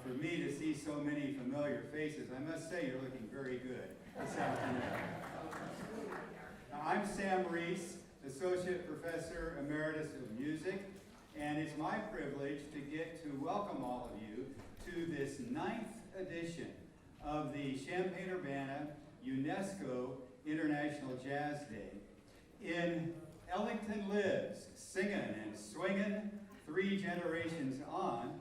for me to see so many familiar faces. I must say you're looking very good this afternoon. I'm Sam Reese, Associate Professor Emeritus of Music, and it's my privilege to get to welcome all of you to this 9th edition of the Champaign-Urbana UNESCO International Jazz Day. In Ellington Lives, Singin and Swingin, 3 generations on,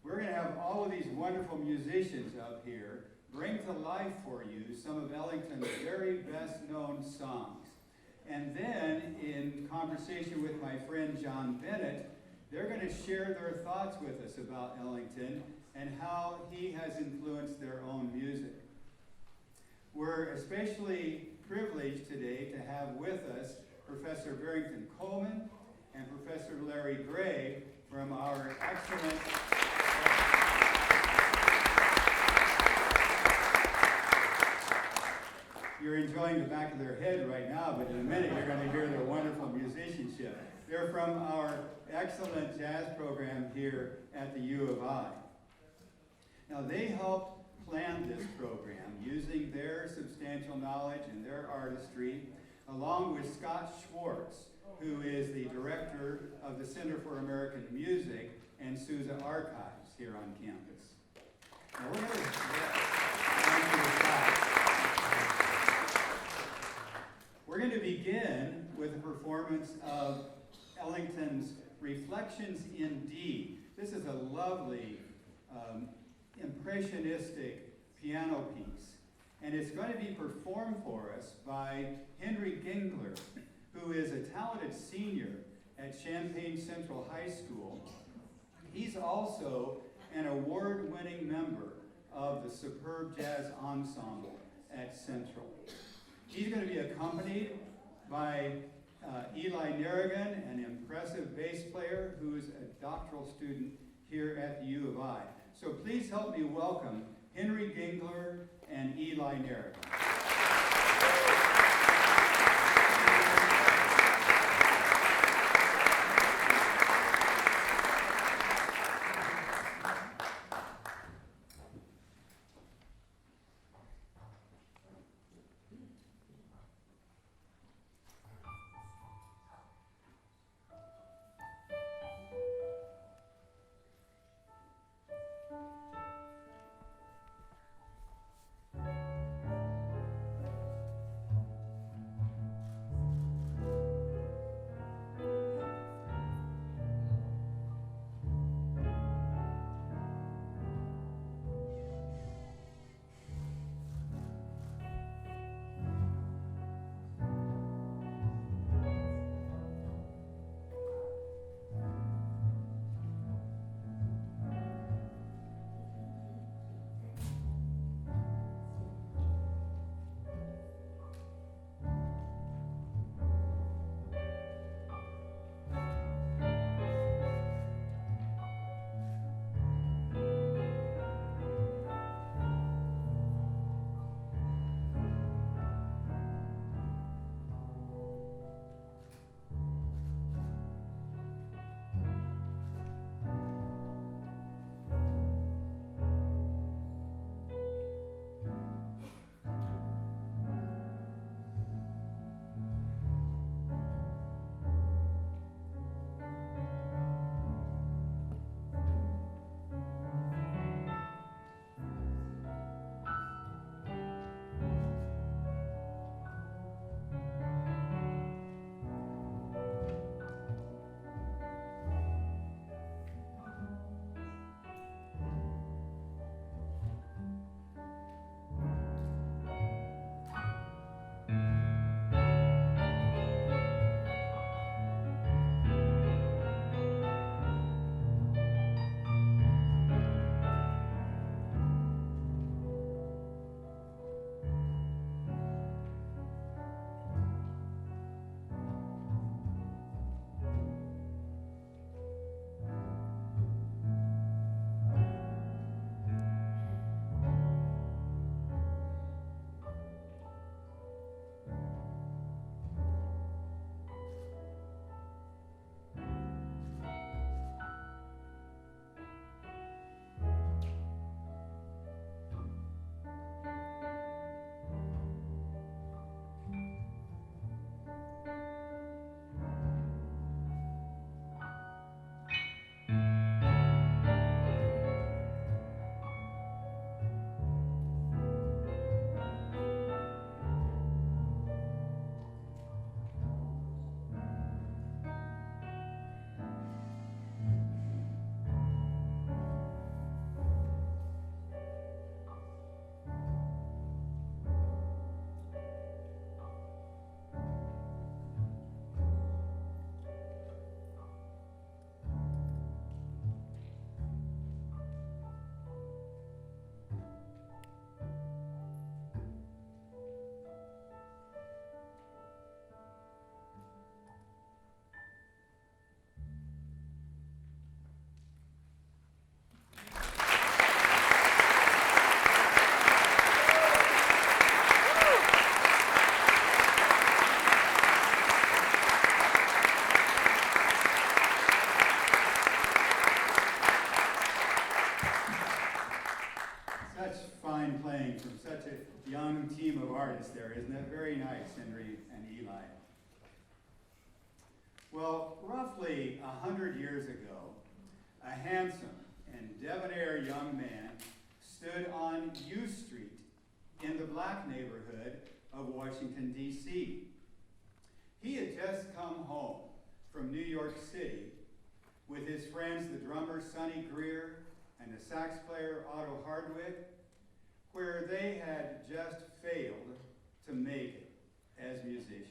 we're going to have all of these wonderful musicians up here bring to life for you some of Ellington's very best-known songs. And then, in conversation with my friend John Bennett, they're going to share their thoughts with us about Ellington and how he has influenced their own music. We're especially privileged today to have with us Professor Barrington Coleman and Professor Larry Gray from our excellent... You're enjoying the back of their head right now, but in a minute you're going to hear their wonderful musicianship. They're from our excellent jazz program here at the U of I. Now, they helped plan this program using their substantial knowledge and their artistry, along with Scott Schwartz, who is the director of the Center for American Music and Sousa Archives here on campus. Now, we're going to begin with a performance of Ellington's Reflections in D. This is a lovely, impressionistic piano piece, and it's going to be performed for us by Henry Gengler, who is a talented senior at Champaign Central High School. He's also an award-winning member of the superb jazz ensemble at Central. He's going to be accompanied by Eli Naragon, an impressive bass player who is a doctoral student here at the U of I. So please help me welcome Henry Gengler and Eli Naragon. there, isn't it? Very nice, Henry and Eli. Well, roughly 100 years ago, a handsome and debonair young man stood on U Street in the black neighborhood of Washington, D.C. He had just come home from New York City with his friends, the drummer Sonny Greer and the sax player Otto Hardwick, where they had just failed to make it as musicians.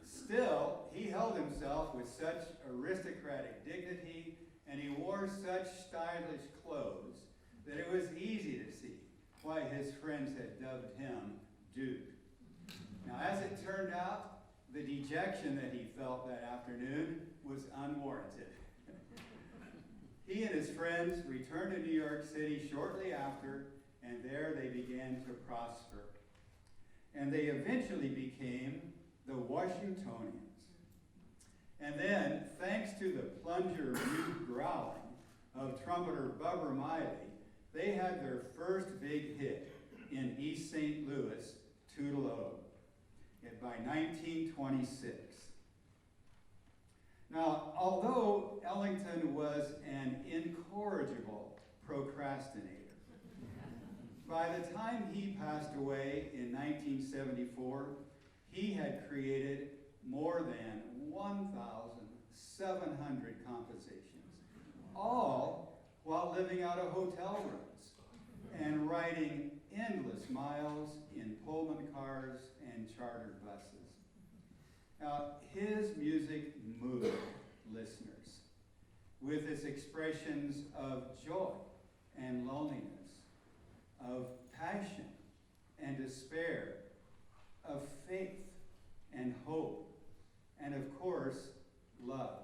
Still, he held himself with such aristocratic dignity, and he wore such stylish clothes that it was easy to see why his friends had dubbed him Duke. Now, as it turned out, the dejection that he felt that afternoon was unwarranted. He and his friends returned to New York City shortly after, and there they began to prosper. And they eventually became the Washingtonians. And then, thanks to the plunger mute growling of trumpeter Bubber Miley, they had their first big hit in East St. Louis, Toodle-O, by 1926. Now, although Ellington was an incorrigible procrastinator, by the time he passed away in 1974, he had created more than 1,700 compositions, all while living out of hotel rooms and riding endless miles in Pullman cars and chartered buses. Now, his music moved listeners with its expressions of joy and loneliness, of passion and despair, of faith and hope, and of course, love.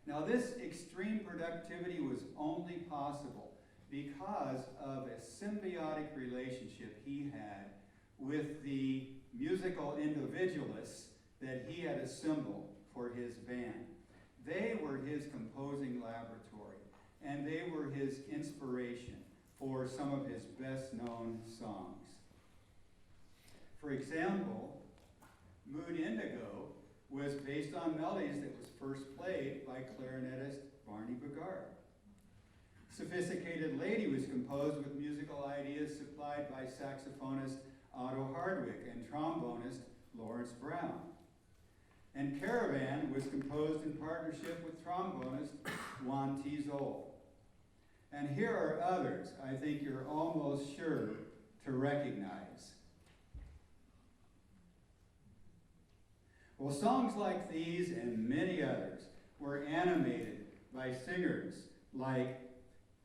Now, this extreme productivity was only possible because of a symbiotic relationship he had with the musical individualists that he had assembled for his band. They were his composing laboratory, and they were his inspiration for some of his best-known songs. For example, Mood Indigo was based on melodies that was first played by clarinetist Barney Bogart. Sophisticated Lady was composed with musical ideas supplied by saxophonist Otto Hardwick and trombonist Lawrence Brown. And Caravan was composed in partnership with trombonist Juan T. Zoll. And here are others I think you're almost sure to recognize. Well, songs like these and many others were animated by singers like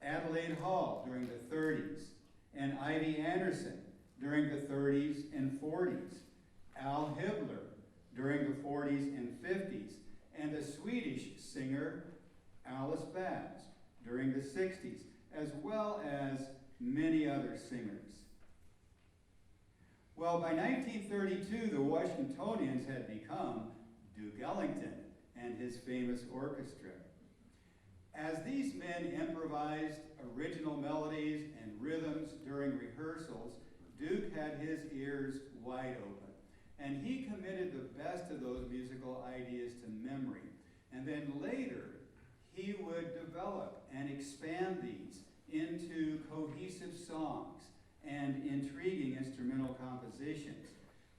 Adelaide Hall during the 30s, and Ivy Anderson during the 30s and 40s, Al Hibbler during the 40s and 50s, and the Swedish singer Alice Babs during the 60s, as well as many other singers. Well, by 1932, the Washingtonians had become Duke Ellington and his famous orchestra. As these men improvised original melodies and rhythms during rehearsals, Duke had his ears wide open, and he committed the best of those musical ideas to memory. And then later, he would develop and expand these into cohesive songs and intriguing instrumental compositions.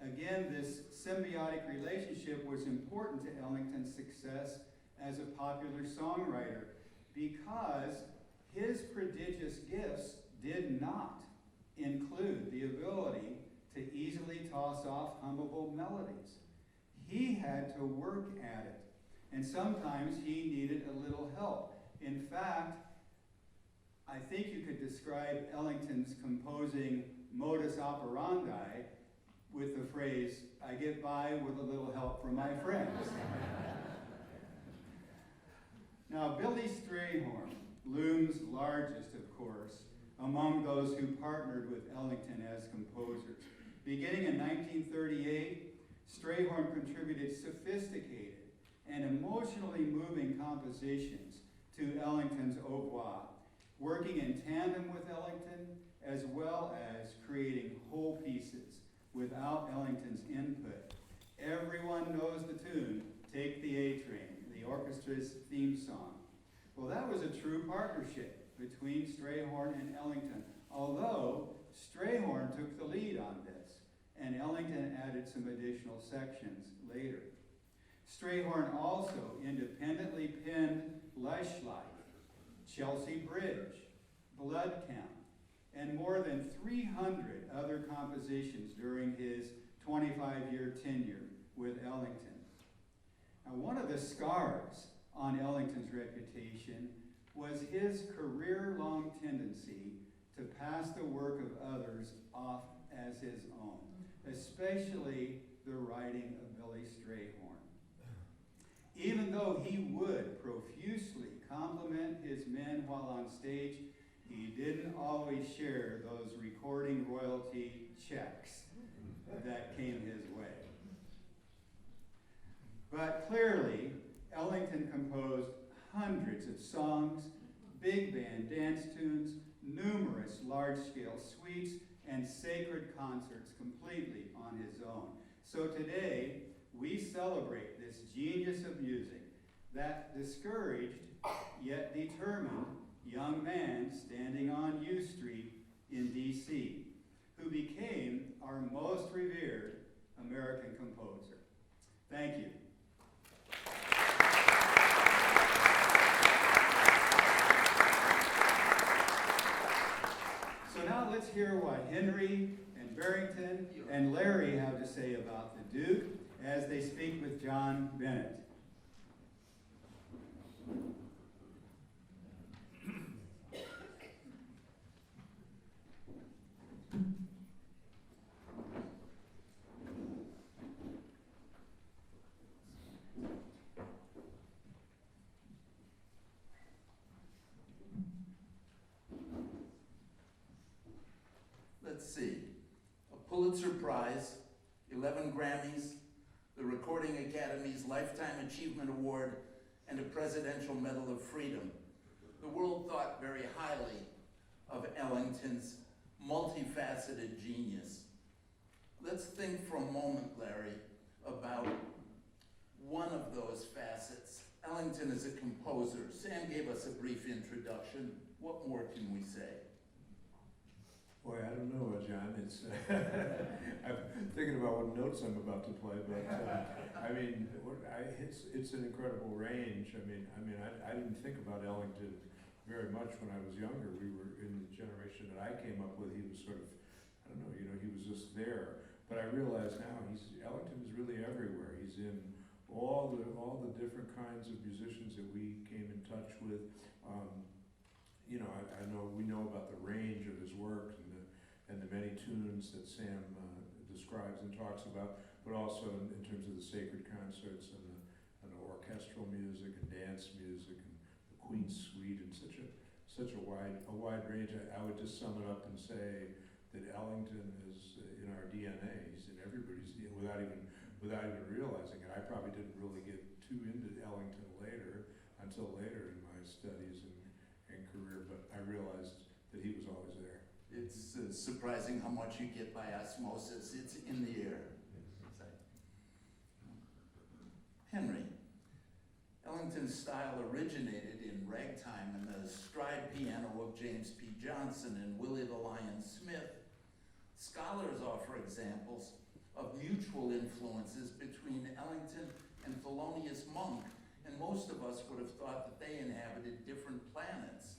Again, this symbiotic relationship was important to Ellington's success as a popular songwriter because his prodigious gifts did not include the ability to easily toss off hummable melodies. He had to work at it, and sometimes he needed a little help. In fact, I think you could describe Ellington's composing modus operandi with the phrase, "I get by with a little help from my friends." Now, Billy Strayhorn looms largest, of course, among those who partnered with Ellington as composers. Beginning in 1938, Strayhorn contributed sophisticated and emotionally moving compositions to Ellington's oeuvre, working in tandem with Ellington as well as creating whole pieces without Ellington's input. Everyone knows the tune, Take the A Train, the orchestra's theme song. Well, that was a true partnership between Strayhorn and Ellington, although Strayhorn took the lead on this, and Ellington added some additional sections later. Strayhorn also independently penned Lush Life, Chelsea Bridge, Blood Count, and more than 300 other compositions during his 25-year tenure with Ellington. Now, one of the scars on Ellington's reputation was his career-long tendency to pass the work of others off as his own, especially the writing of Billy Strayhorn. Even though he would profusely compliment his men while on stage, he didn't always share those recording royalty checks that came his way. But clearly, Ellington composed hundreds of songs, big band dance tunes, numerous large-scale suites, and sacred concerts completely on his own. So today, we celebrate this genius of music, that discouraged yet determined young man standing on U Street in D.C., who became our most revered American composer. Thank you. So now let's hear what Henry and Barrington and Larry have to say about the Duke as they speak with John Bennett. Let's see, a Pulitzer Prize, 11 Grammys, the Recording Academy's Lifetime Achievement Award, and a Presidential Medal of Freedom. The world thought very highly of Ellington's multifaceted genius. Let's think for a moment, Larry, about one of those facets. Ellington is a composer. Sam gave us a brief introduction. What more can we say? Boy, I don't know, John. It's I'm thinking about what notes I'm about to play, but I mean, it's an incredible range. I didn't think about Ellington very much when I was younger. We were in the generation that I came up with. He was sort of, I don't know, he was just there. But I realize now Ellington is really everywhere. He's in all the different kinds of musicians that we came in touch with. I know we know about the range of his work and the many tunes that Sam describes and talks about, but also in terms of the sacred concerts and the orchestral music and dance music and the Queen's Suite and such a wide range. I would just sum it up and say that Ellington is in our DNA. He's in everybody's DNA without even realizing it. I probably didn't really get too into Ellington until later in my studies and career, but I realized that he was always there. It's surprising how much you get by osmosis. It's in the air. Henry, Ellington's style originated in ragtime and the stride piano of James P. Johnson and Willie the Lion Smith. Scholars offer examples of mutual influences between Ellington and Thelonious Monk, and most of us would have thought that they inhabited different planets.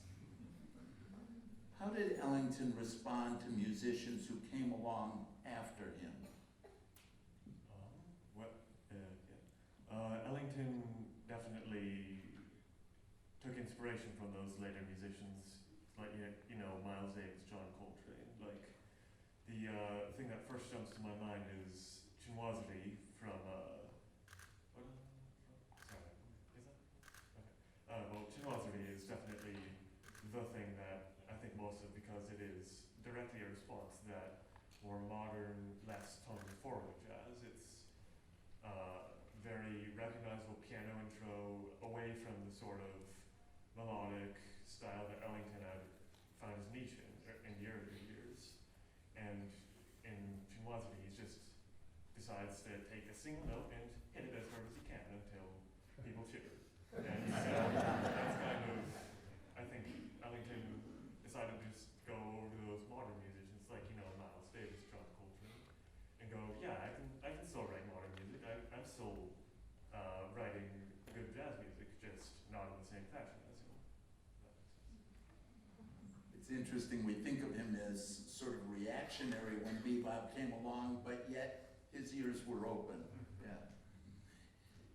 How did Ellington respond to musicians who came along after him? Ellington definitely took inspiration from those later musicians, like Miles Davis, John Coltrane. Like the thing that first jumps to my mind is Chinoiserie from. Chinoiserie is definitely the thing that I think most of, because it is directly a response to that more modern, less tone-forward jazz. It's very recognizable piano intro, away from the sort of melodic style that Ellington had found his niche in the earlier years. Varsity, he just decides to take a single note and hit it as hard as he can until people cheer. And that's kind of, I think Ellington decided to just go over to those modern musicians like, Miles Davis, John Coltrane, and go, yeah, I can still write modern music. I'm still writing good jazz music, just not in the same fashion as him. It's interesting, we think of him as sort of reactionary when bebop came along, but yet his ears were open. Yeah.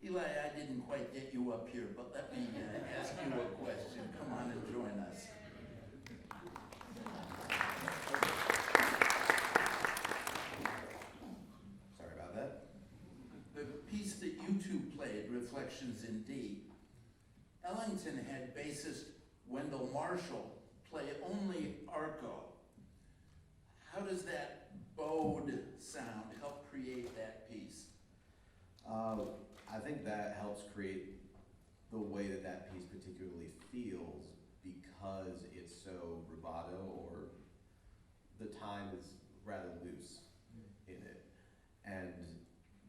Eli, I didn't quite get you up here, but let me ask you a question. Come on and join us. Sorry about that. The piece that you two played, Reflections in D, Ellington had bassist Wendell Marshall play only arco. How does that bowed sound help create that piece? I think that helps create the way that piece particularly feels because it's so rubato, or the time is rather loose in it. And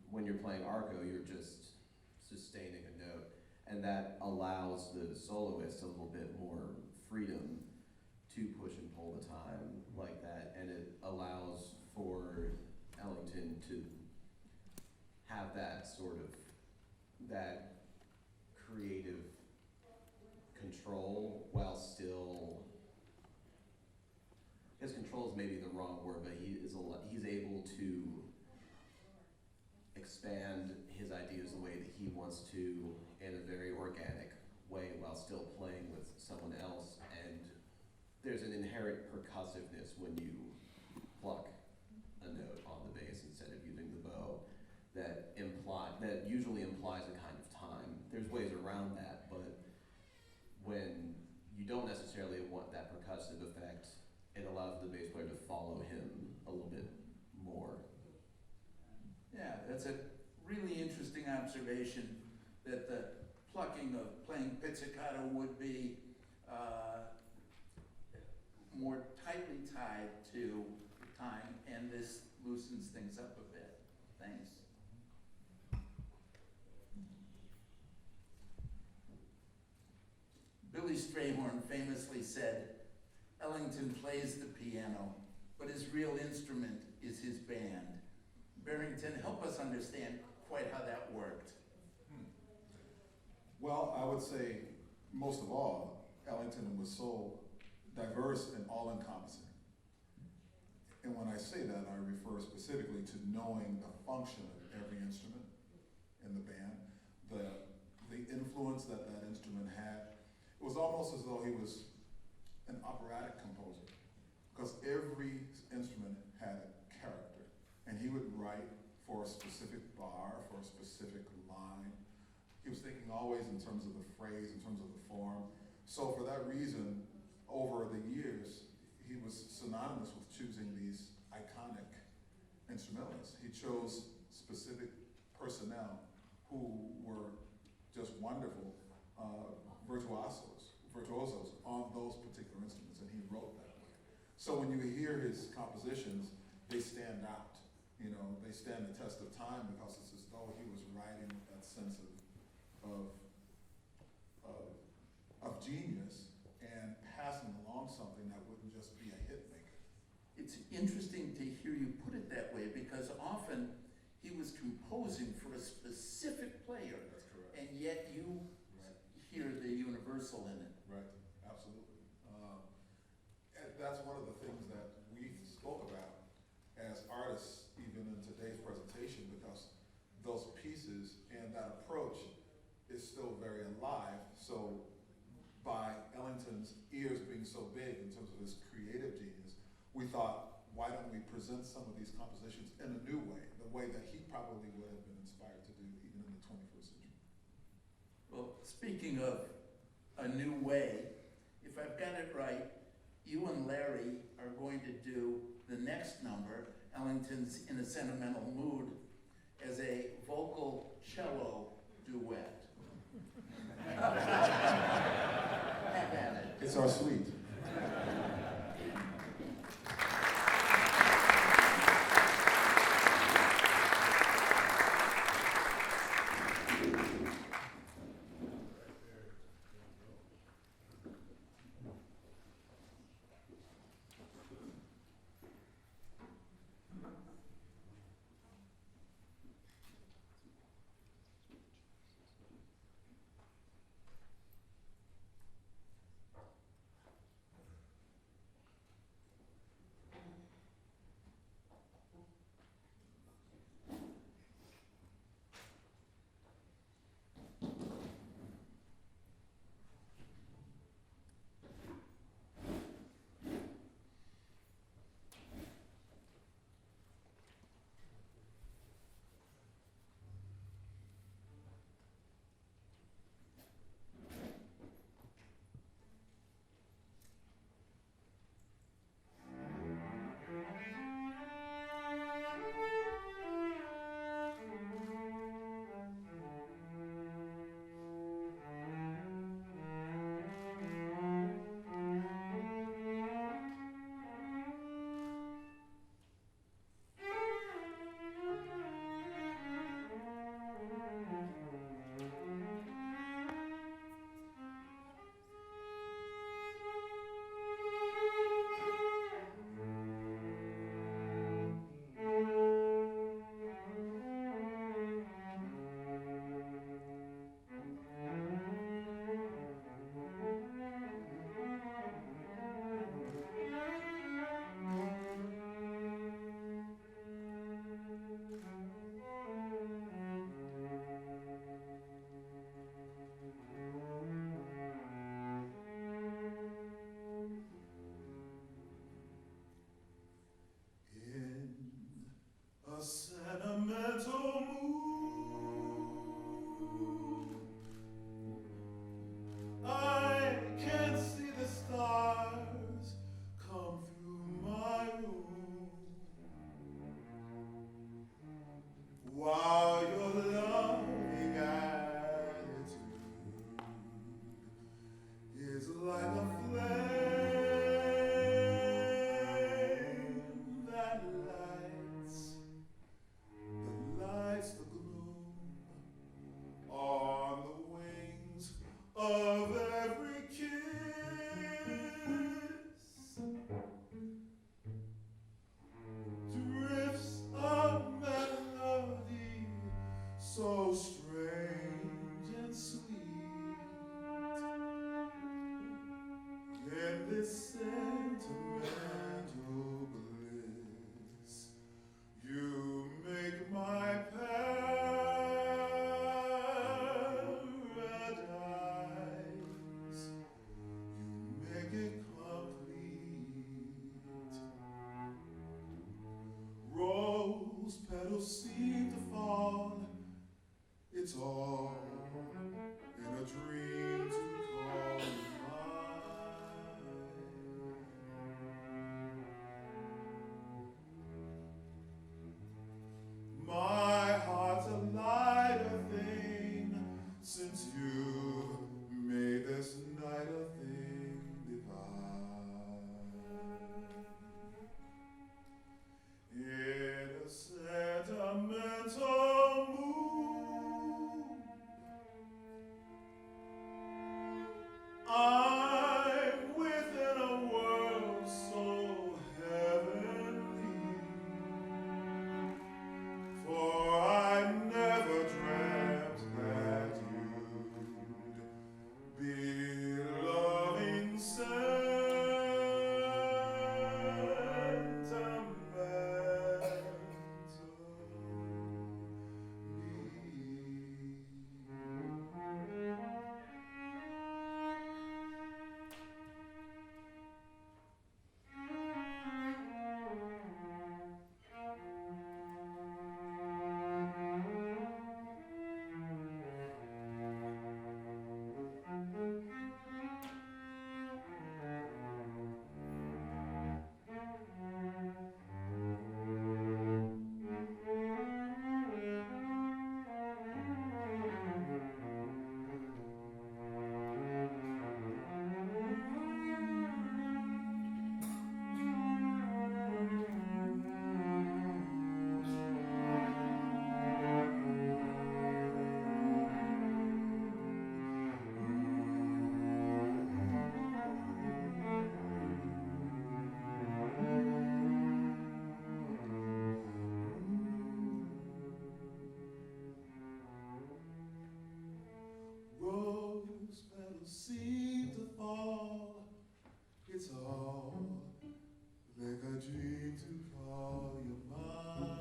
when you're playing arco, you're just sustaining a note, and that allows the soloist a little bit more freedom to push and pull the time like that, and it allows for Ellington to have that sort of, that creative control while still, I guess control is maybe the wrong word, but he's able to expand his ideas the way that he wants to in a very organic way while still playing with someone else. And there's an inherent percussiveness when you pluck a note on the bass instead of using the bow that usually implies a kind of time. There's ways around that, but when you don't necessarily want that percussive effect, it allows the bass player to follow him a little bit more. Yeah, that's a really interesting observation, that the plucking of playing pizzicato would be more tightly tied to time, and this loosens things up a bit. Thanks. Billy Strayhorn famously said, Ellington plays the piano, but his real instrument is his band. Barrington, help us understand quite how that worked. Well, I would say, most of all, Ellington was so diverse and all-encompassing. And when I say that, I refer specifically to knowing the function of every instrument in the band, the influence that instrument had. It was almost as though he was an operatic composer, because every instrument had a character, and he would write for a specific bar, for a specific line. He was thinking always in terms of the phrase, in terms of the form. So for that reason, over the years, he was synonymous with choosing these iconic instrumentalists. He chose specific personnel who were just wonderful virtuosos on those particular instruments, and he wrote that way. So when you hear his compositions, they stand out. They stand the test of time because it's as though he was writing with that sense of genius and passing along something that wouldn't just be a hit maker. It's interesting to hear you put it that way, because often he was composing for a specific player. That's correct. And yet you hear the universal in it. Right, absolutely. And that's one of the things that we spoke about as artists, even in today's presentation, because those pieces and that approach is still very alive. So by Ellington's ears being so big in terms of his creative genius, we thought, why don't we present some of these compositions in a new way, the way that he probably would have been inspired to do even in the 21st century. Well, speaking of a new way, if I've got it right, you and Larry are going to do the next number, Ellington's In a Sentimental Mood, as a vocal cello duet. Have at it. It's our suite. petals seem to fall. It's all in a dream to call you mine. My heart's a lighter thing since you made this night a thing divine. In a sentimental mood, I'm within a world so heavenly, for I never dreamt that you'd be loving Rose petals seem to fall. It's all like a dream to call you mine.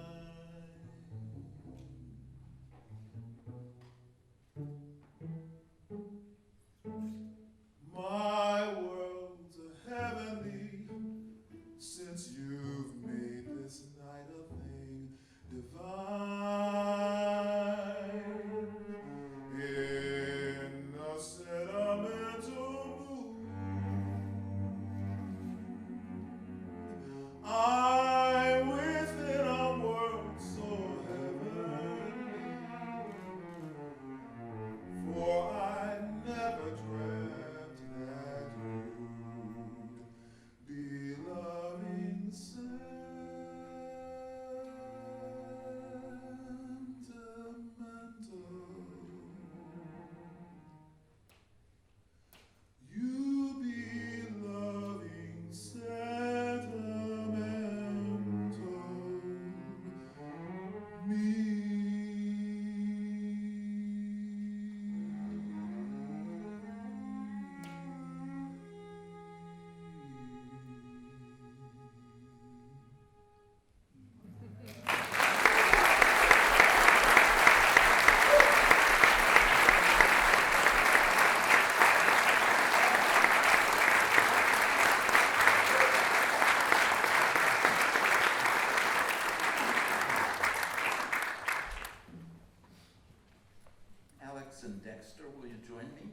My world's a heavenly since you've made this night a thing divine. In a sentimental mood, I'm within a world so heavenly, for I never dreamt that you'd be loving sentimental. You be loving sentimental me. Alex and Dexter, will you join me?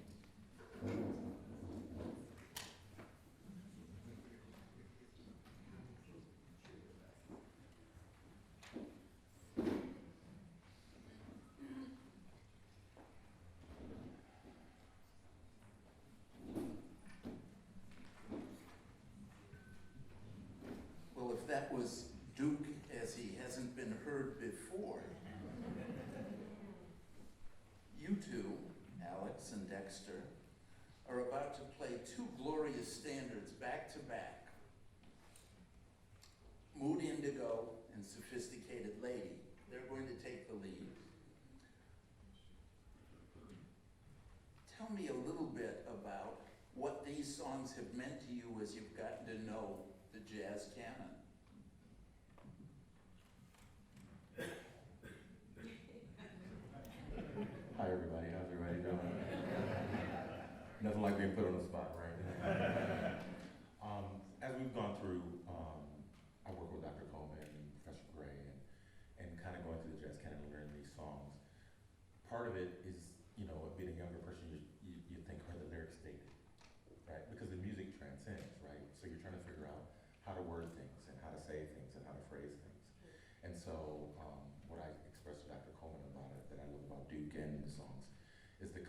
Well, if that was Duke as he hasn't been heard before, you two, Alex and Dexter, are about to play two glorious standards back to back. Mood, Indigo, and Sophisticated Lady. They're going to take the lead. Tell me a little bit about what these songs have meant to you as you've gotten to know the jazz canon. Hi everybody, how's everybody doing? Nothing like being put on the spot, right? As we've gone through, I work with Dr. Coleman and Professor Gray and kind of going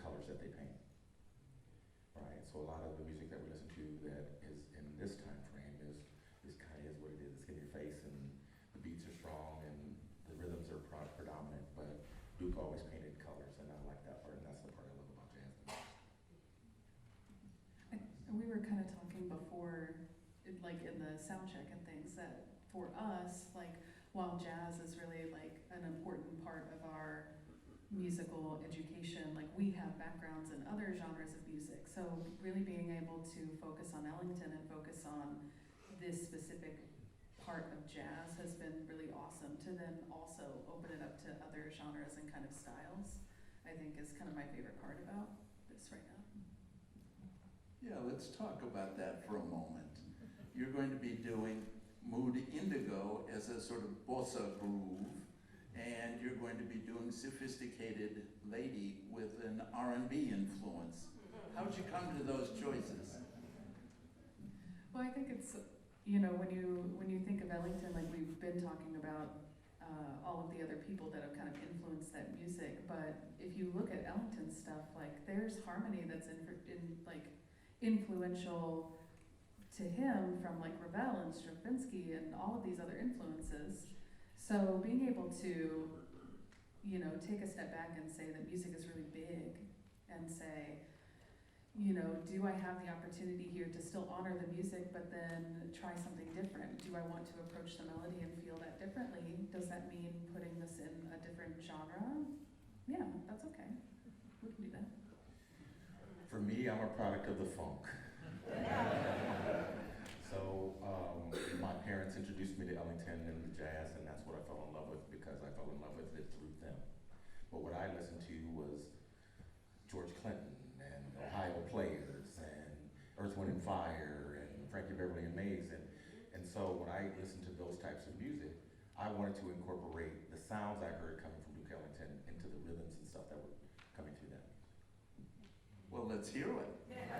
colors that they paint, right? So a lot of the music that we listen to that is in this time frame is kind of what it is. It's in your face, and the beats are strong, and the rhythms are predominant. But Duke always painted colors, and I like that part, and that's the part I love about jazz the most. And we were kind of talking before, like in the sound check and things, that for us, like, while jazz is really like an important part of our musical education, like we have backgrounds in other genres of music. So really being able to focus on Ellington and focus on this specific part of jazz has been really awesome. To then also open it up to other genres and kind of styles, I think is kind of my favorite part about this right now. Yeah, let's talk about that for a moment. You're going to be doing Mood Indigo as a sort of bossa groove, and you're going to be doing Sophisticated Lady with an R&B influence. How'd you come to those choices? Well, I think it's, you know, when you think of Ellington, like we've been talking about all of the other people that have kind of influenced that music, but if you look at Ellington's stuff, like there's harmony that's influential to him from like Ravel and Stravinsky and all of these other influences. So being able to, you know, take a step back and say that music is really big and say, you know, do I have the opportunity here to still honor the music but then try something different? Do I want to approach the melody and feel that differently? Does that mean putting this in a different genre? Yeah, that's okay. We can do that. For me, I'm a product of the funk. So my parents introduced me to Ellington and the jazz, and that's what I fell in love with because I fell in love with it through them. But what I listened to was George Clinton and Ohio Players and Earth, Wind and Fire and Frankie Beverly and Mays. And so when I listened to those types of music, I wanted to incorporate the sounds I heard coming from Duke Ellington into the rhythms and stuff that were coming through that music. Well, let's hear it. Thank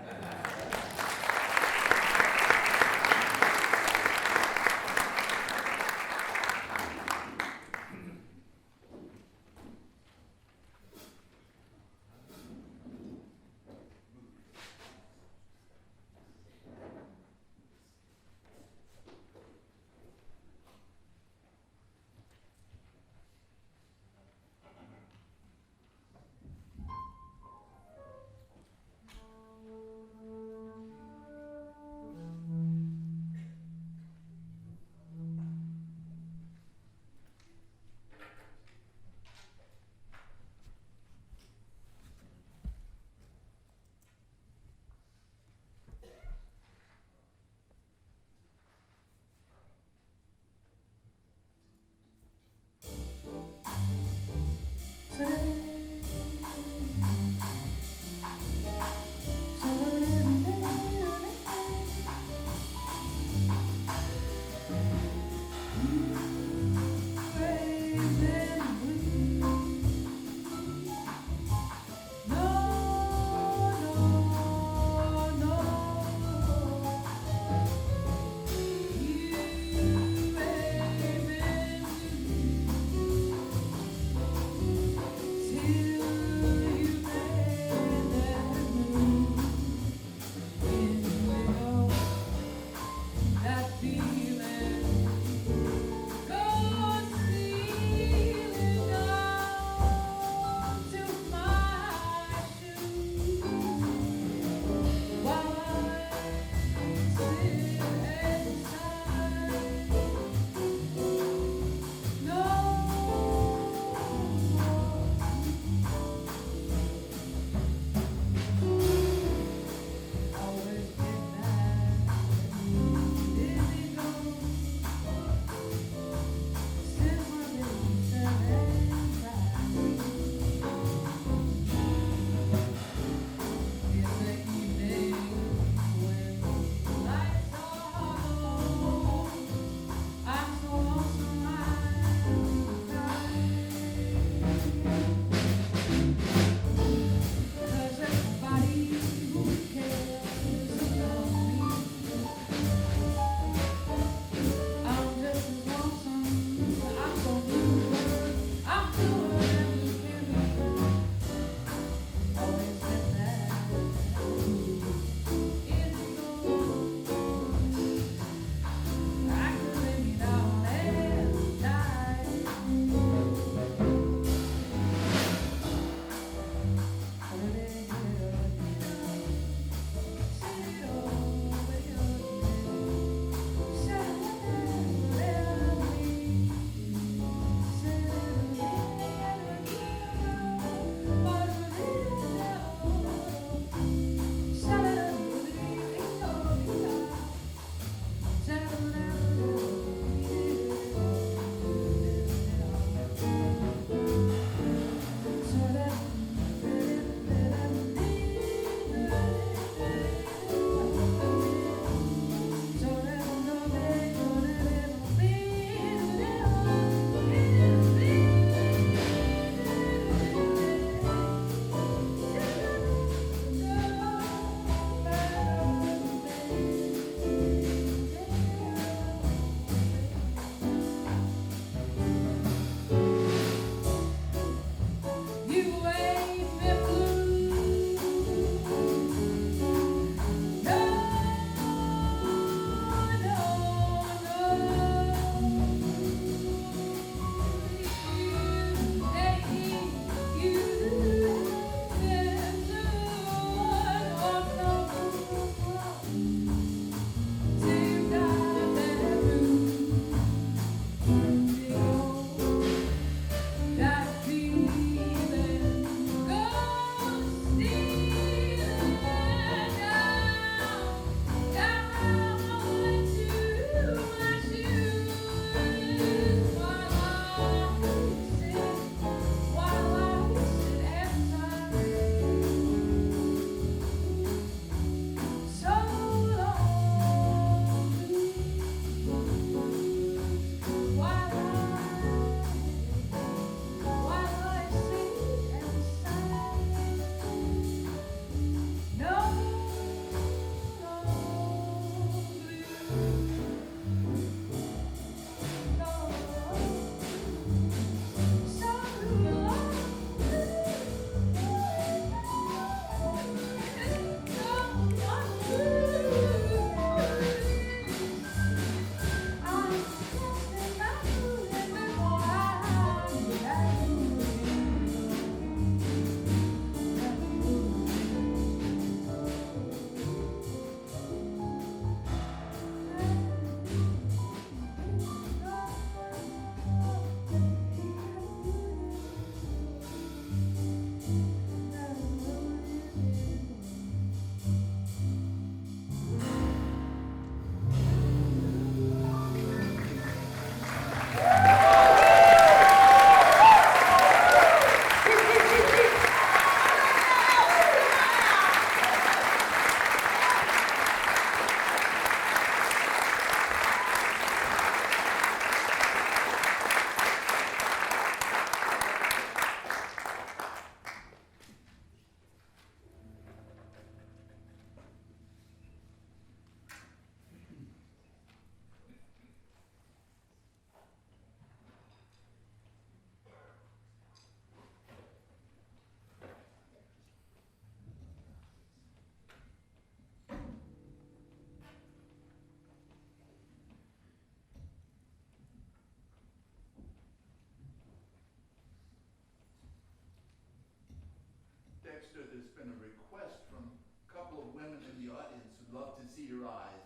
been a request from a couple of women in the audience who'd love to see your eyes.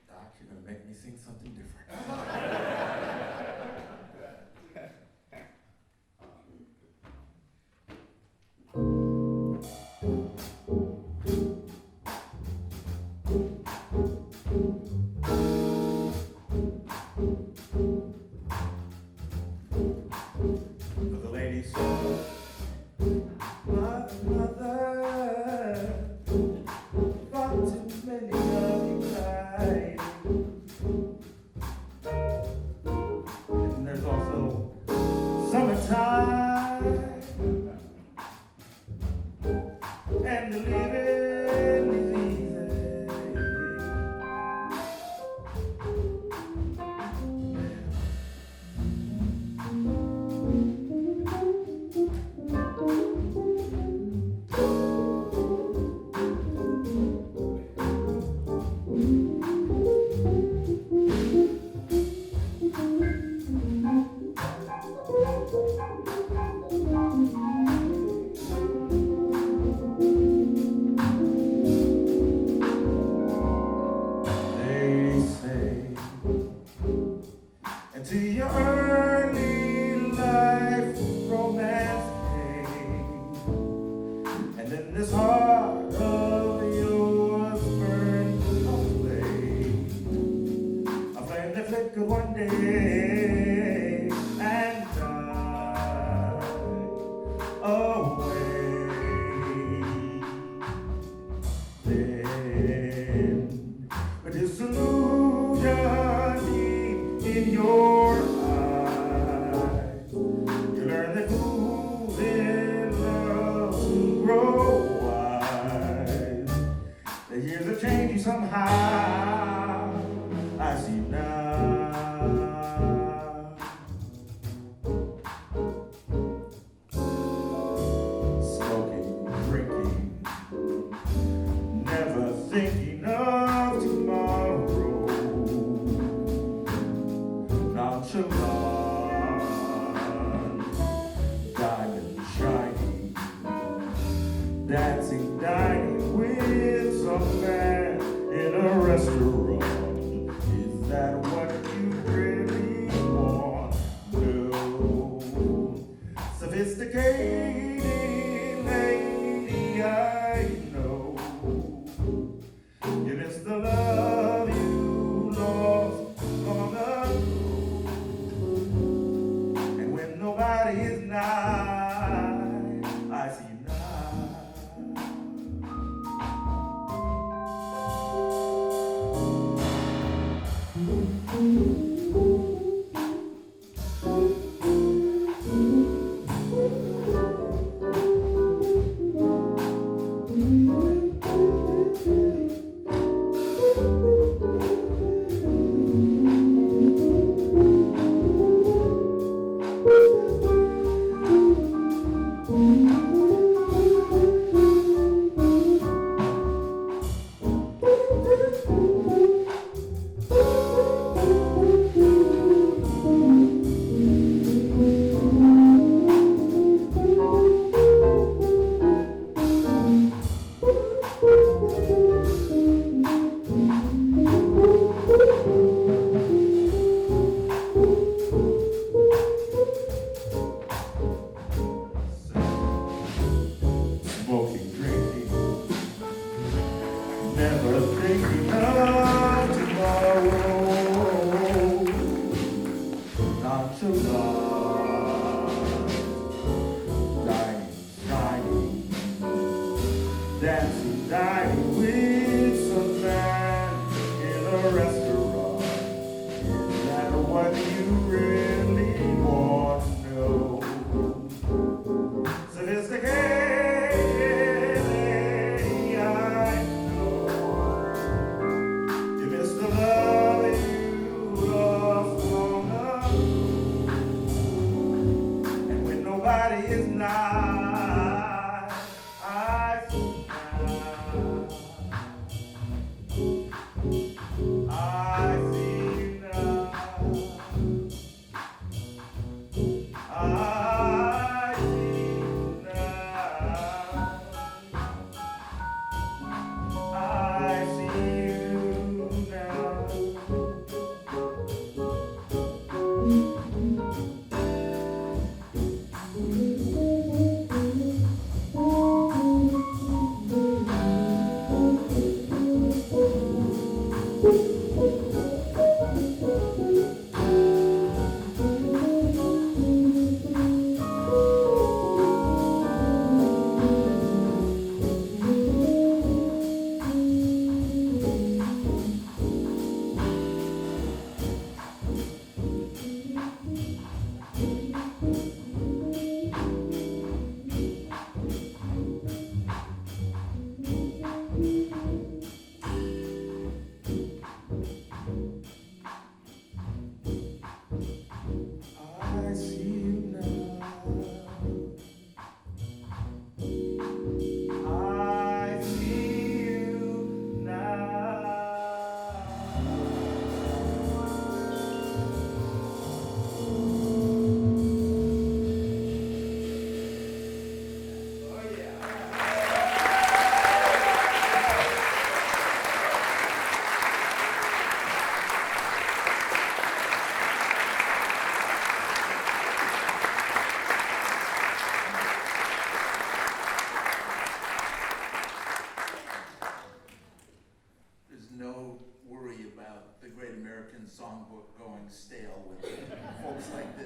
Doc, you're gonna make me sing something different. For the ladies, my mother, far too many of you cried. And there's also summertime, and the living is easy. They say, into your early life romance came, and in this heart of yours burned a flame that flickered one day and died away. Then a disillusion in your eyes, you learn that fools in love grow wise. The years have changed you somehow, I see now. Smoking, drinking, never thinking of tomorrow. Nonchalant, diamond shining, dancing, dining with some man in a restaurant. Is that what you really want? No. Sophisticated lady, I know. You miss the love you lost long ago. And when nobody is nigh, I see you now.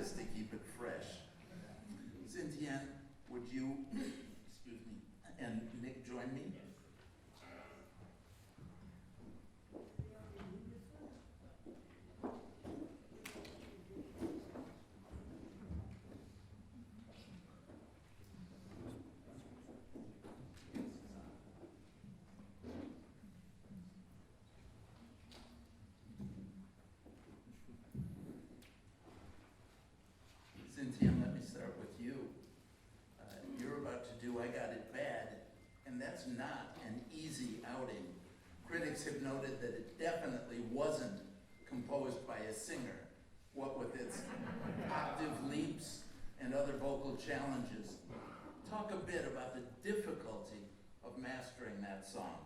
practice to keep it fresh. Xintian, would you, excuse me, and Nick join me? Xintian, let me start with you. You're about to do I Got It Bad, and that's not an easy outing. Critics have noted that it definitely wasn't composed by a singer, what with its octave leaps and other vocal challenges. Talk a bit about the difficulty of mastering that song.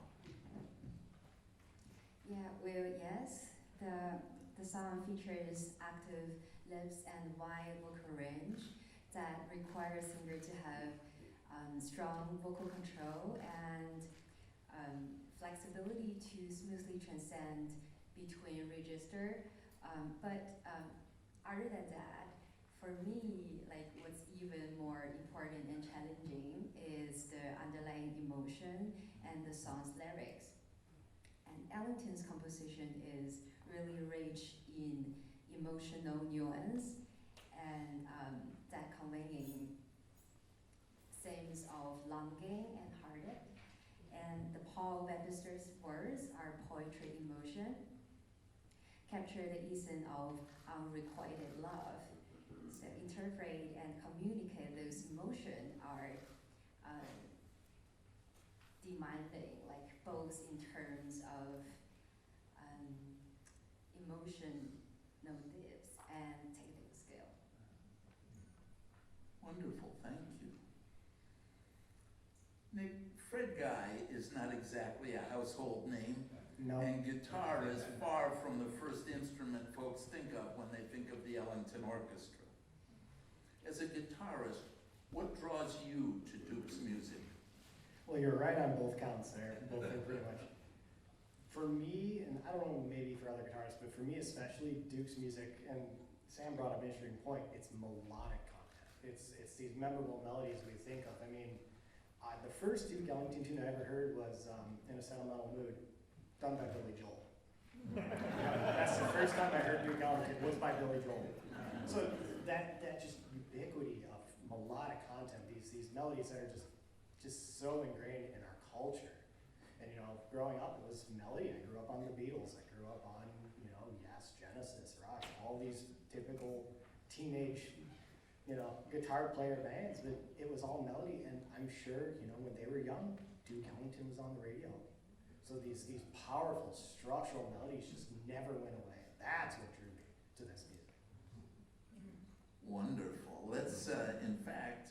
Yeah, well, yes. The song features octave lips and wide vocal range that requires singer to have strong vocal control and flexibility to smoothly transcend between register. But other than that, for me, like what's even more important and challenging is the underlying emotion and the song's lyrics. And Ellington's composition is really rich in emotional nuance and that conveying sense of longing and heartache. And the Paul Webster's words are poetry emotion, capture the essence of unrequited love. So interpret and communicate those emotions are demanding, like both in terms of emotion, depth, and technical skill. Wonderful, thank you. Nick, Fred Guy is not exactly a household name, No. and guitar is far from the first instrument folks think of when they think of the Ellington Orchestra. As a guitarist, what draws you to Duke's music? Well, you're right on both counts there, both are pretty much. For me, and I don't know maybe for other guitarists, but for me especially, Duke's music, and Sam brought up an interesting point, it's melodic content. It's these memorable melodies we think of. I mean, the first Duke Ellington tune I ever heard was in a Sentimental Mood, done by Billy Joel. That's the first time I heard Duke Ellington was by Billy Joel. So that just ubiquity of melodic content, these melodies that are just so ingrained in our culture. And growing up, it was melody. I grew up on the Beatles. I grew up on, Yes, Genesis, Rock, all these typical teenage, guitar player bands. But it was all melody, and I'm sure, when they were young, Duke Ellington was on the radio. So these powerful structural melodies just never went away. That's what drew me to this music. Wonderful. Let's, in fact,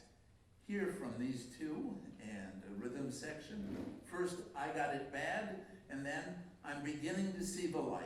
hear from these two and a rhythm section. First, I Got It Bad, and then I'm Beginning to See the Light.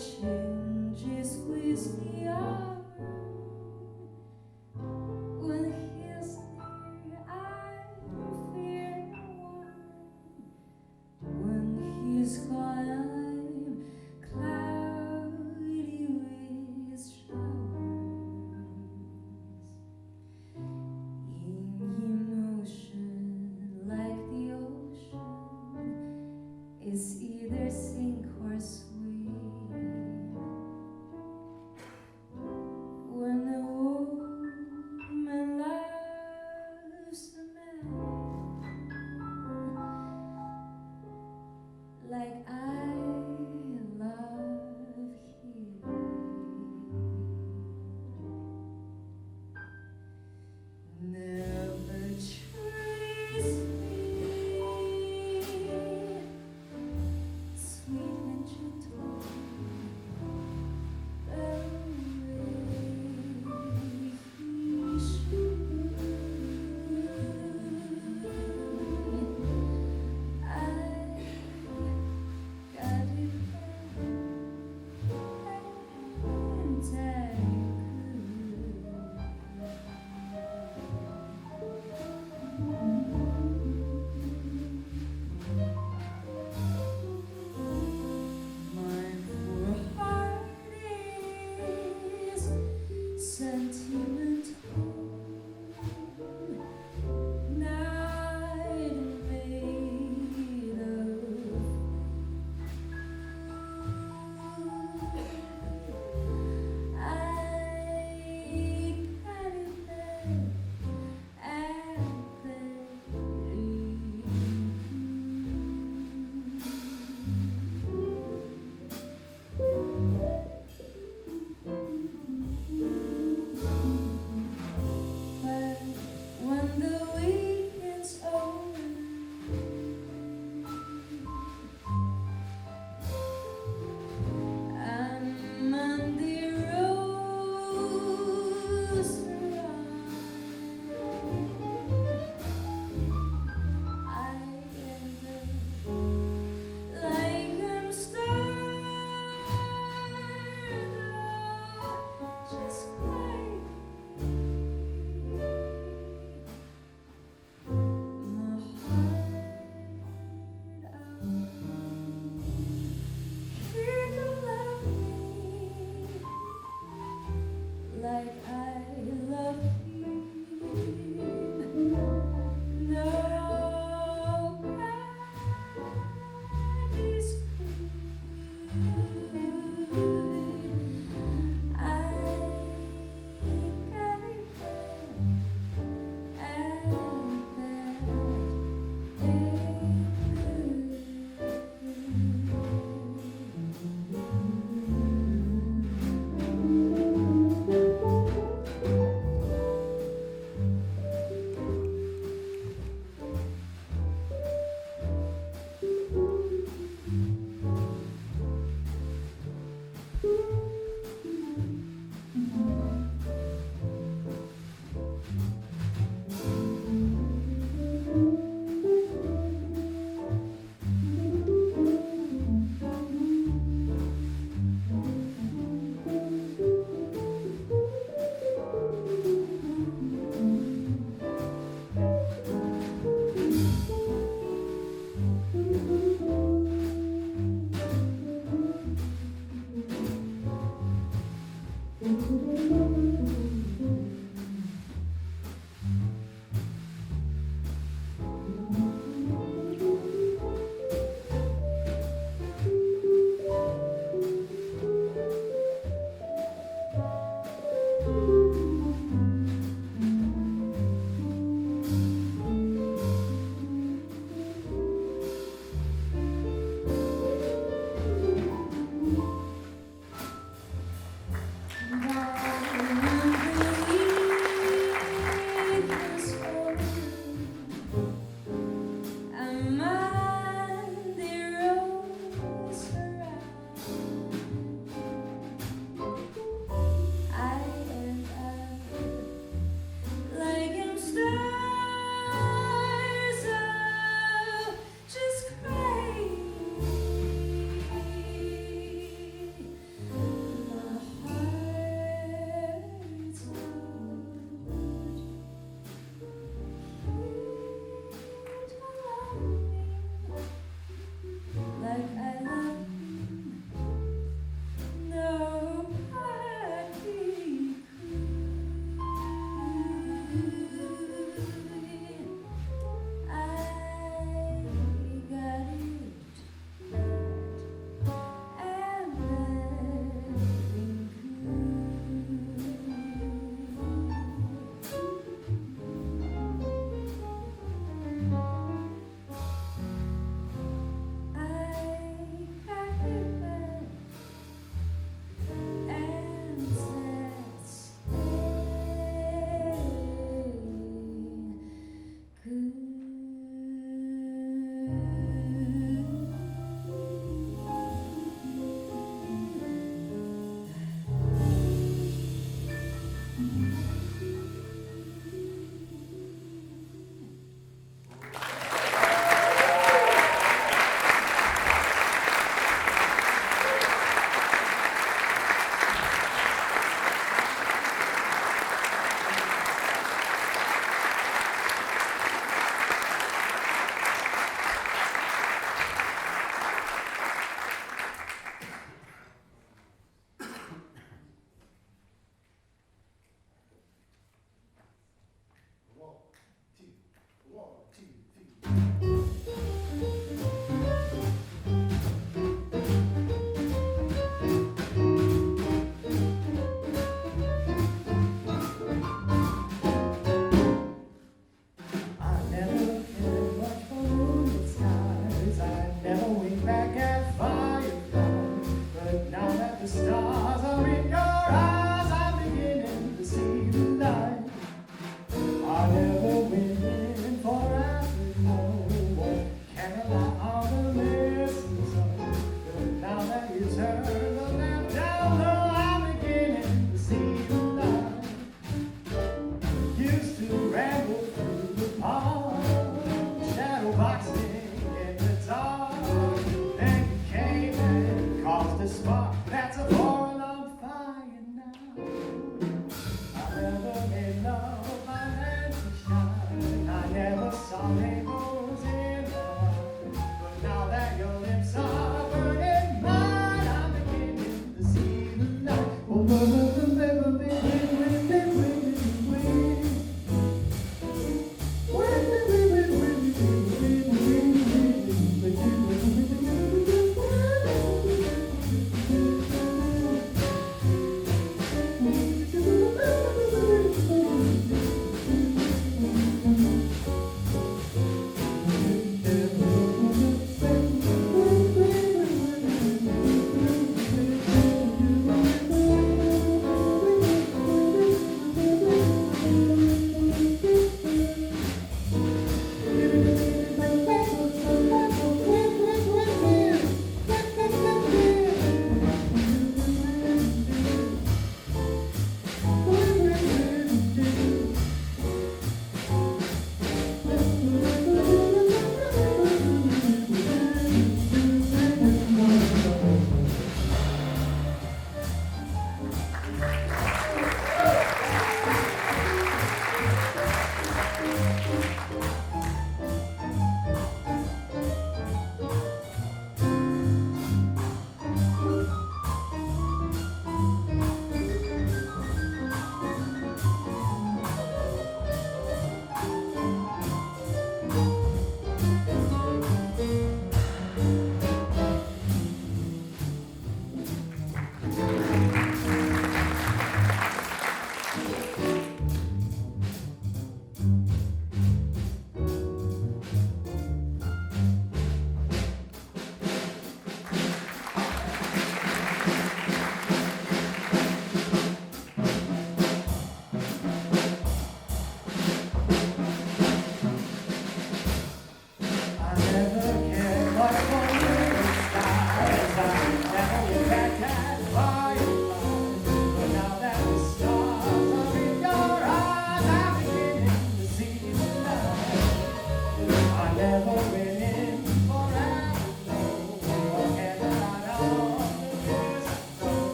changes with the hour. When he's near, I fear one. When he's gone, I'm cloudy with showers. In emotion, like the ocean, is either sink or swim. When a woman loves a man, like I love him, never trace me, sweet and gentle, the way he should. I got it and I could.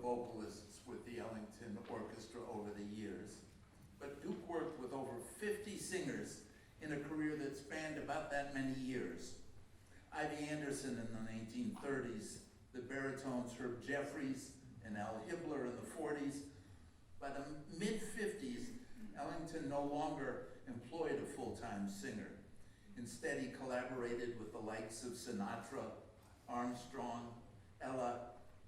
vocalists with the Ellington Orchestra over the years, but Duke worked with over 50 singers in a career that spanned about that many years. Ivy Anderson in the 1930s, the baritones Herb Jeffries and Al Hibbler in the 40s. By the mid-50s, Ellington no longer employed a full-time singer. Instead, he collaborated with the likes of Sinatra, Armstrong, Ella,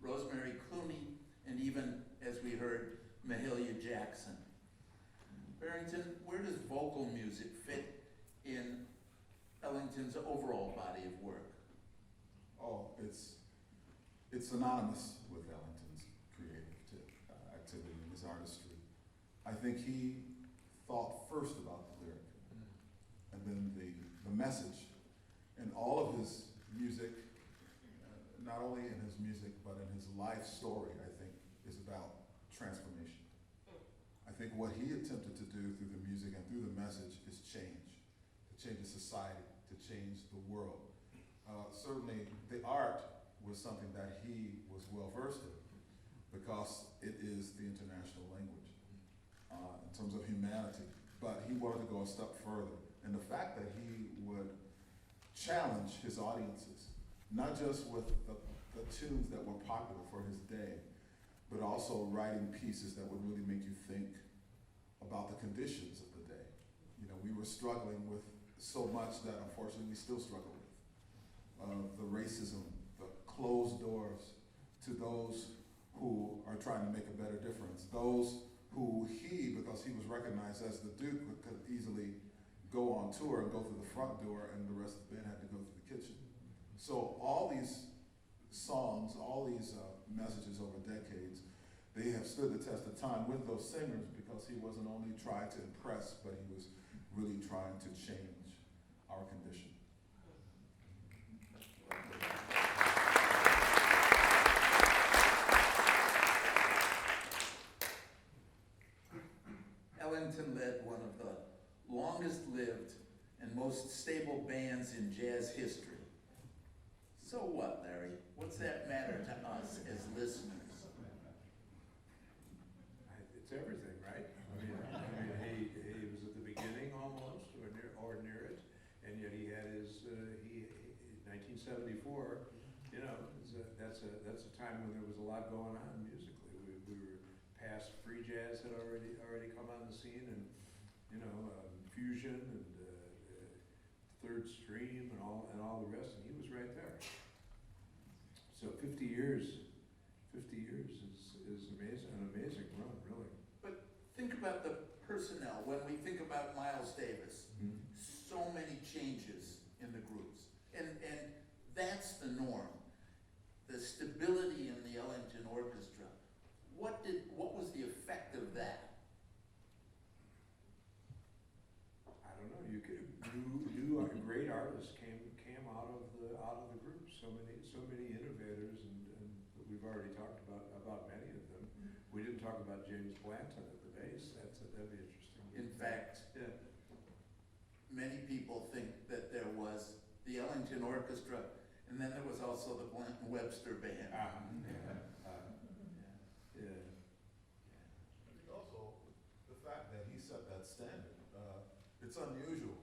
Rosemary Clooney, and even, as we heard, Mahalia Jackson. Barrington, where does vocal music fit in Ellington's overall body of work? Oh, it's synonymous with Ellington's creative activity and his artistry. I think he thought first about the lyric, and then the message. And all of his music, not only in his music, but in his life story, I think, is about transformation. I think what he attempted to do through the music and through the message is change, to change the society, to change the world. Certainly, the art was something that he was well versed in because it is the international language in terms of humanity. But he wanted to go a step further. And the fact that he would challenge his audiences, not just with the tunes that were popular for his day, but also writing pieces that would really make you think about the conditions of the day. You know, we were struggling with so much that unfortunately we still struggle with. The racism, the closed doors to those who are trying to make a better difference. Those who because he was recognized as the Duke, could easily go on tour and go through the front door and the rest of the band had to go through the kitchen. So all these songs, all these messages over decades, they have stood the test of time with those singers because he wasn't only trying to impress, but he was really trying to change our condition. Ellington led one of the longest lived and most stable bands in jazz history. So what, Larry? What's that matter to us as listeners? It's everything, right? I mean, he was at the beginning almost, or near it, and yet he had his, 1974, you know, that's a time when there was a lot going on musically. We were past free jazz had already come on the scene, and, you know, fusion and third stream and all the rest, and he was right there. So 50 years is amazing, an amazing run, really. But think about the personnel. When we think about Miles Davis, so many changes in the groups. And that's the norm. The stability in the Ellington Orchestra. What was the effect of that? I don't know. New great artists came out of the group. So many innovators, and we've already talked about many of them. We didn't talk about James Blanton at the bass. That'd be interesting. In fact, many people think that there was the Ellington Orchestra, and then there was also the Blanton Webster Band. Also, the fact that he set that standard, it's unusual.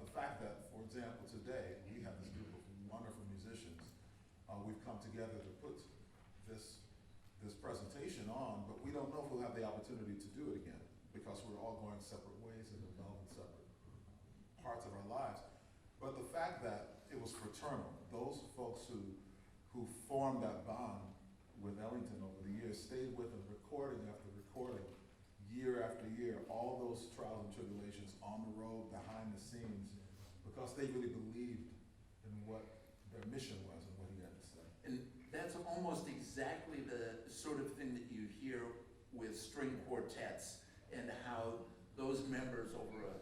The fact that, for example, today we have this group of wonderful musicians. We've come together to put this presentation on, but we don't know if we'll have the opportunity to do it again because we're all going separate ways and developing separate parts of our lives. But the fact that it was fraternal, those folks who formed that bond with Ellington over the years stayed with him recording after recording, year after year, all those trials and tribulations on the road, behind the scenes, because they really believed in what their mission was and what he had to say. And that's almost exactly the sort of thing that you hear with string quartets and how those members over a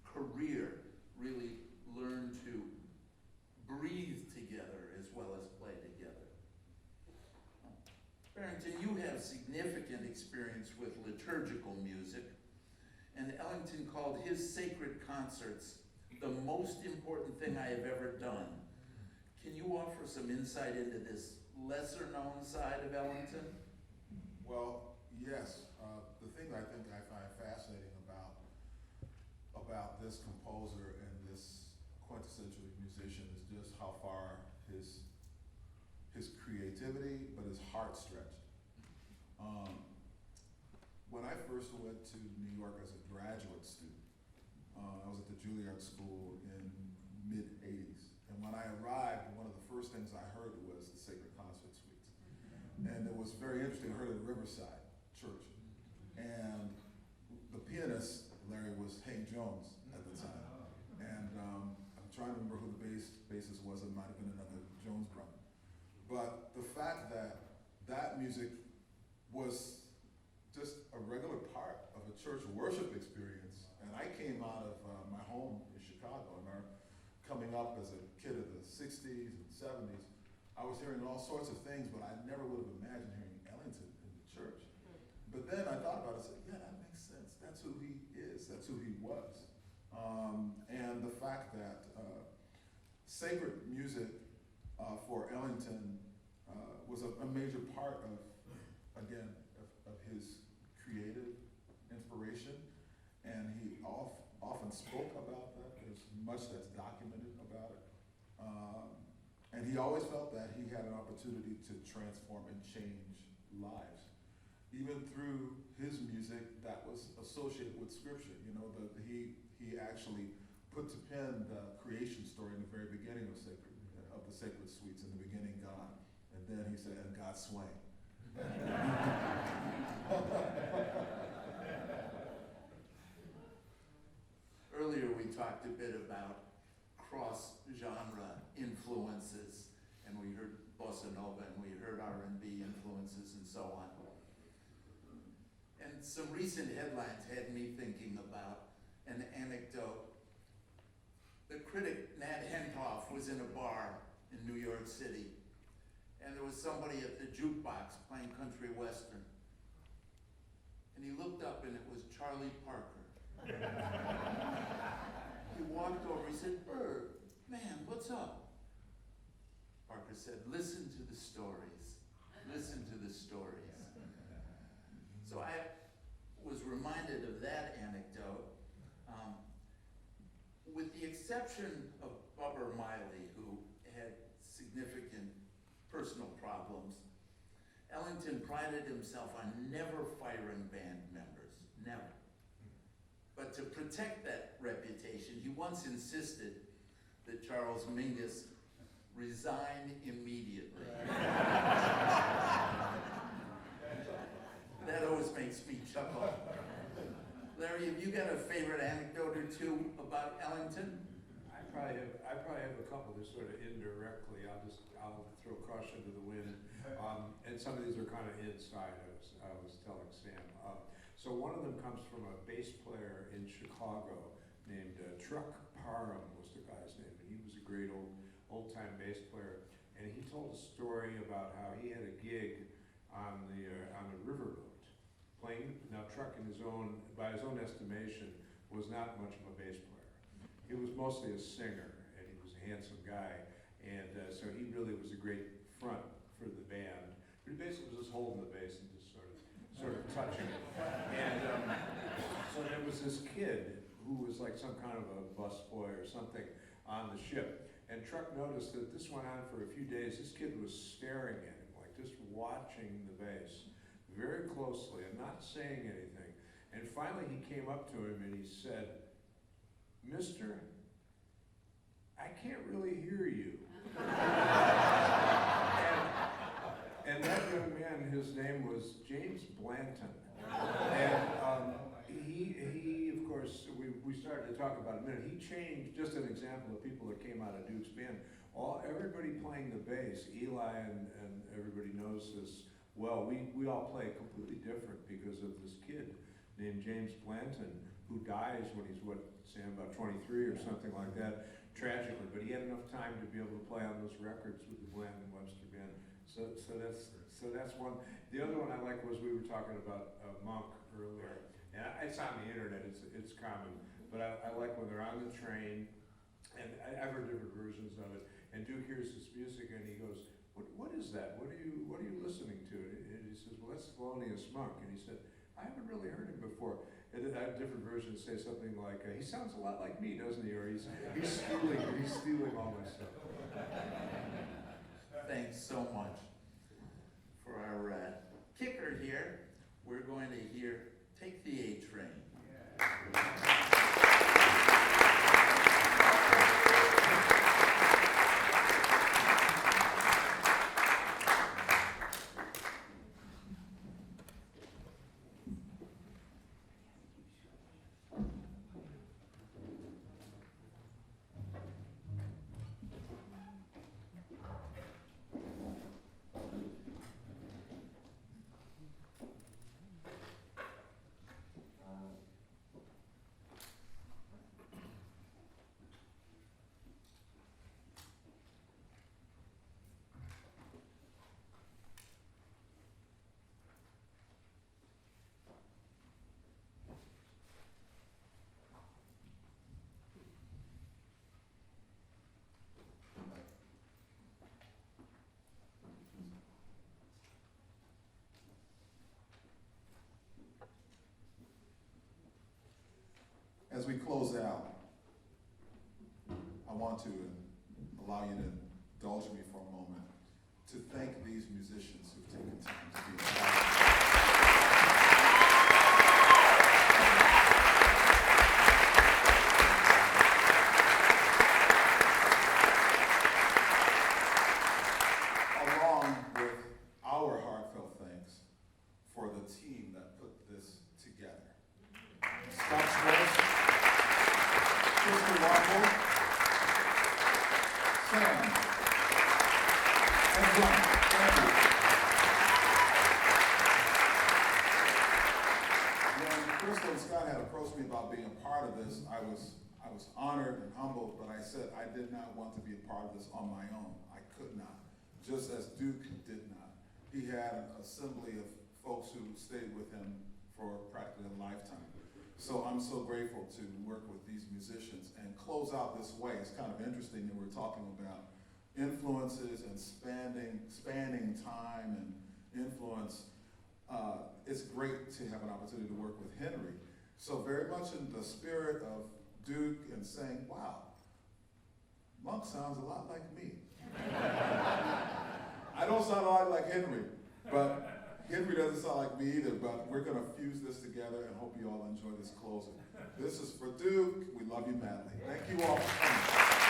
career really learn to breathe together as well as play together. Barrington, you have significant experience with liturgical music, and Ellington called his sacred concerts the most important thing I have ever done. Can you offer some insight into this lesser-known side of Ellington? Yes, the thing I think I find fascinating about this composer and this quintessential musician is just how far his creativity, but his heart stretched. When I first went to New York as a graduate student, I was at the Juilliard School in mid-'80s. And when I arrived, one of the first things I heard was the Sacred Concert Suites. And it was very interesting. I heard it at Riverside Church. And the pianist, Larry, was Hank Jones at the time. And I'm trying to remember who the bassist was. It might have been another Jones brother. But the fact that that music was just a regular part of a church worship experience. And I came out of my home in Chicago. I remember coming up as a kid of the 60s and 70s. I was hearing all sorts of things, but I never would have imagined hearing Ellington in the church. But then I thought about it and said, yeah, that makes sense. That's who he is. That's who he was. And the fact that sacred music for Ellington was a major part of, again, of his creative inspiration. And he often spoke about that. There's much that's documented about it. And he always felt that he had an opportunity to transform and change lives. Even through his music that was associated with scripture. You know, he actually put to pen the creation story in the very beginning of the Sacred Suites. In the beginning, God. And then he said, and God swang. Earlier we talked a bit about cross-genre influences, and we heard bossa nova, and we heard R&B influences, and so on. And some recent headlines had me thinking about an anecdote. The critic Nat Hentoff was in a bar in New York City, and there was somebody at the jukebox playing country western. And he looked up, and it was Charlie Parker. He walked over, he said, "Bird, man, what's up?" Parker said, "Listen to the stories. Listen to the stories." So I was reminded of that anecdote. With the exception of Bubber Miley, who had significant personal problems, Ellington prided himself on never firing band members, never. But to protect that reputation, he once insisted that Charles Mingus resign immediately. That always makes me chuckle. Larry, have you got a favorite anecdote or two about Ellington? I probably have a couple that sort of indirectly. I'll throw caution to the wind. And some of these are kind of inside. I was telling Sam. So one of them comes from a bass player in Chicago named Truck Parham was the guy's name, and he was a great old-time bass player. And he told a story about how he had a gig on the riverboat, playing. Now Truck, by his own estimation, was not much of a bass player. He was mostly a singer, and he was a handsome guy, and so he really was a great front for the band. But he basically was just holding the bass and just sort of touching it. And so there was this kid who was like some kind of a busboy or something on the ship. And Truck noticed that this went on for a few days. This kid was staring at him, like just watching the bass very closely and not saying anything. And finally he came up to him and he said, "Mister, I can't really hear you." And that young man, his name was James Blanton. And he of course, we started to talk about it in a minute. He changed, just an example of people that came out of Duke's band. Everybody playing the bass, Eli and everybody knows this well, we all play completely different because of this kid named James Blanton, who dies when he's, Sam, about 23 or something like that, tragically. But he had enough time to be able to play on those records with the Blanton Webster band. So that's one. The other one I like was, we were talking about Monk earlier, and it's on the internet. It's common, but I like when they're on the train, and I've heard different versions of it. And Duke hears this music, and he goes, "What is that? What are you listening to?" And he says, well, that's Thelonious Monk. And he said, I haven't really heard him before. And I have different versions say something like, he sounds a lot like me, doesn't he? Or he's stealing all my stuff. Thanks so much. For our kicker here, we're going to hear Take the A Train. As we close out, I want to allow you to indulge me for a moment to thank these musicians who've taken time to be involved. Along with our heartfelt thanks for the team that put this together. Scott Schwartz, Mr. Waffle, Sam, and John. Thank you. When Crystal and Scott had approached me about being a part of this, I was honored and humbled, but I said I did not want to be a part of this on my own. I could not, just as Duke did not. He had an assembly of folks who stayed with him for practically a lifetime. So I'm so grateful to work with these musicians and close out this way. It's kind of interesting that we're talking about influences and spanning time and influence. It's great to have an opportunity to work with Henry. So very much in the spirit of Duke and saying, wow, Monk sounds a lot like me. I don't sound a lot like Henry, but Henry doesn't sound like me either, but we're going to fuse this together and hope you all enjoy this closing. This is for Duke. We love you madly. Thank you all for coming.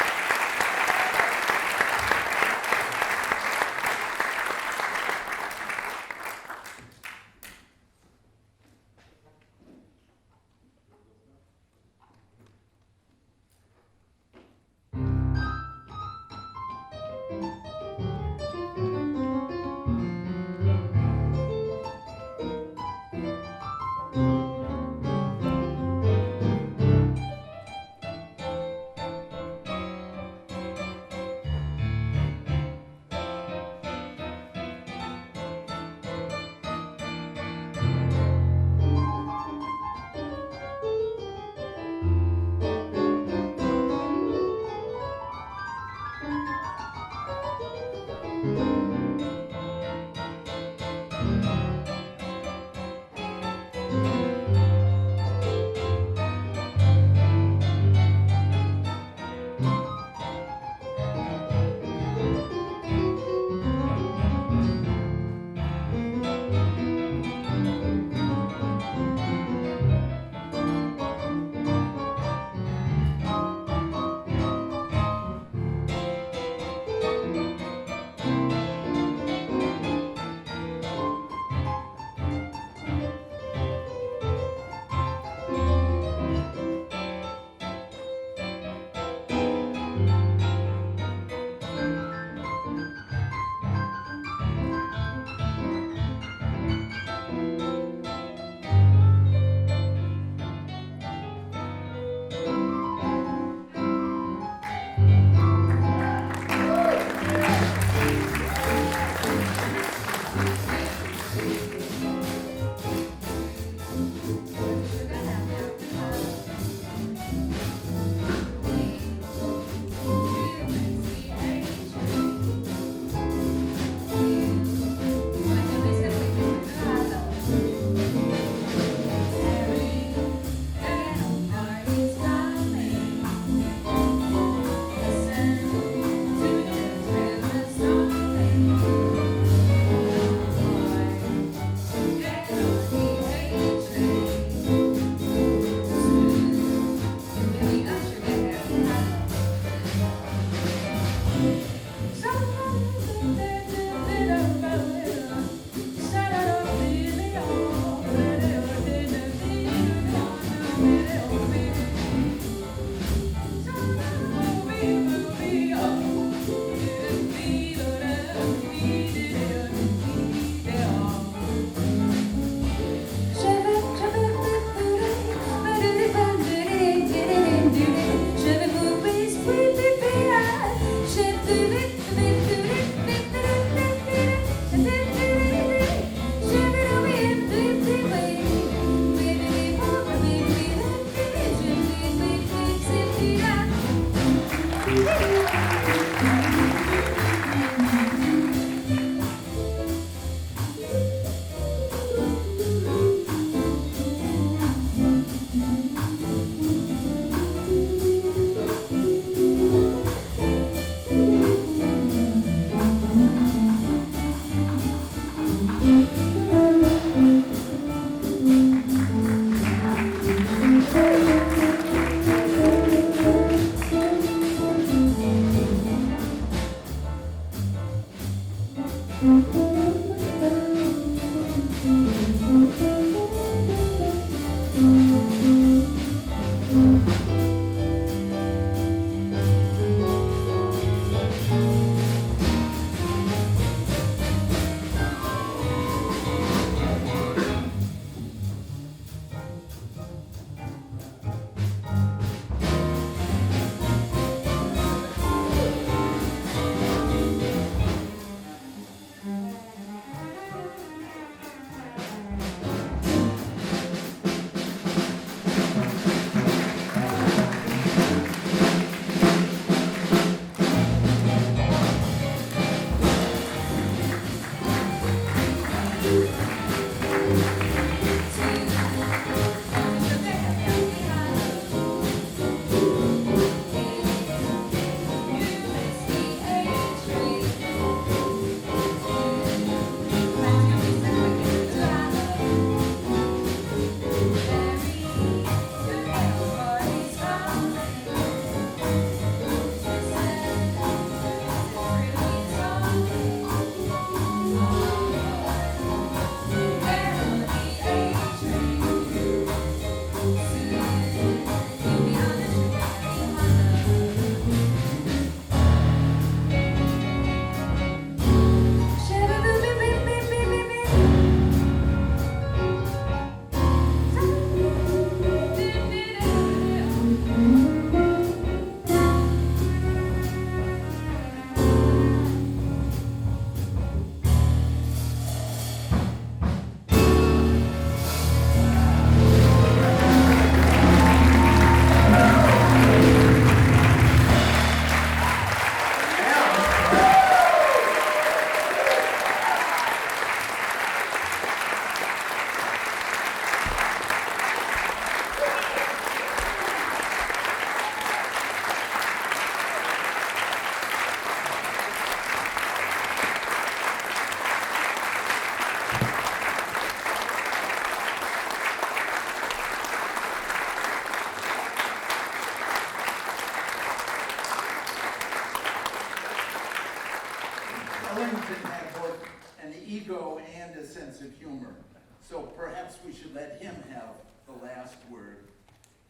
perhaps we should let him have the last word.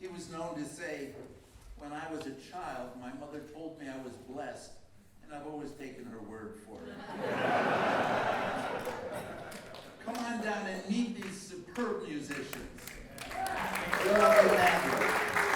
He was known to say, when I was a child, my mother told me I was blessed, and I've always taken her word for it. Come on down and meet these superb musicians. You're all in that.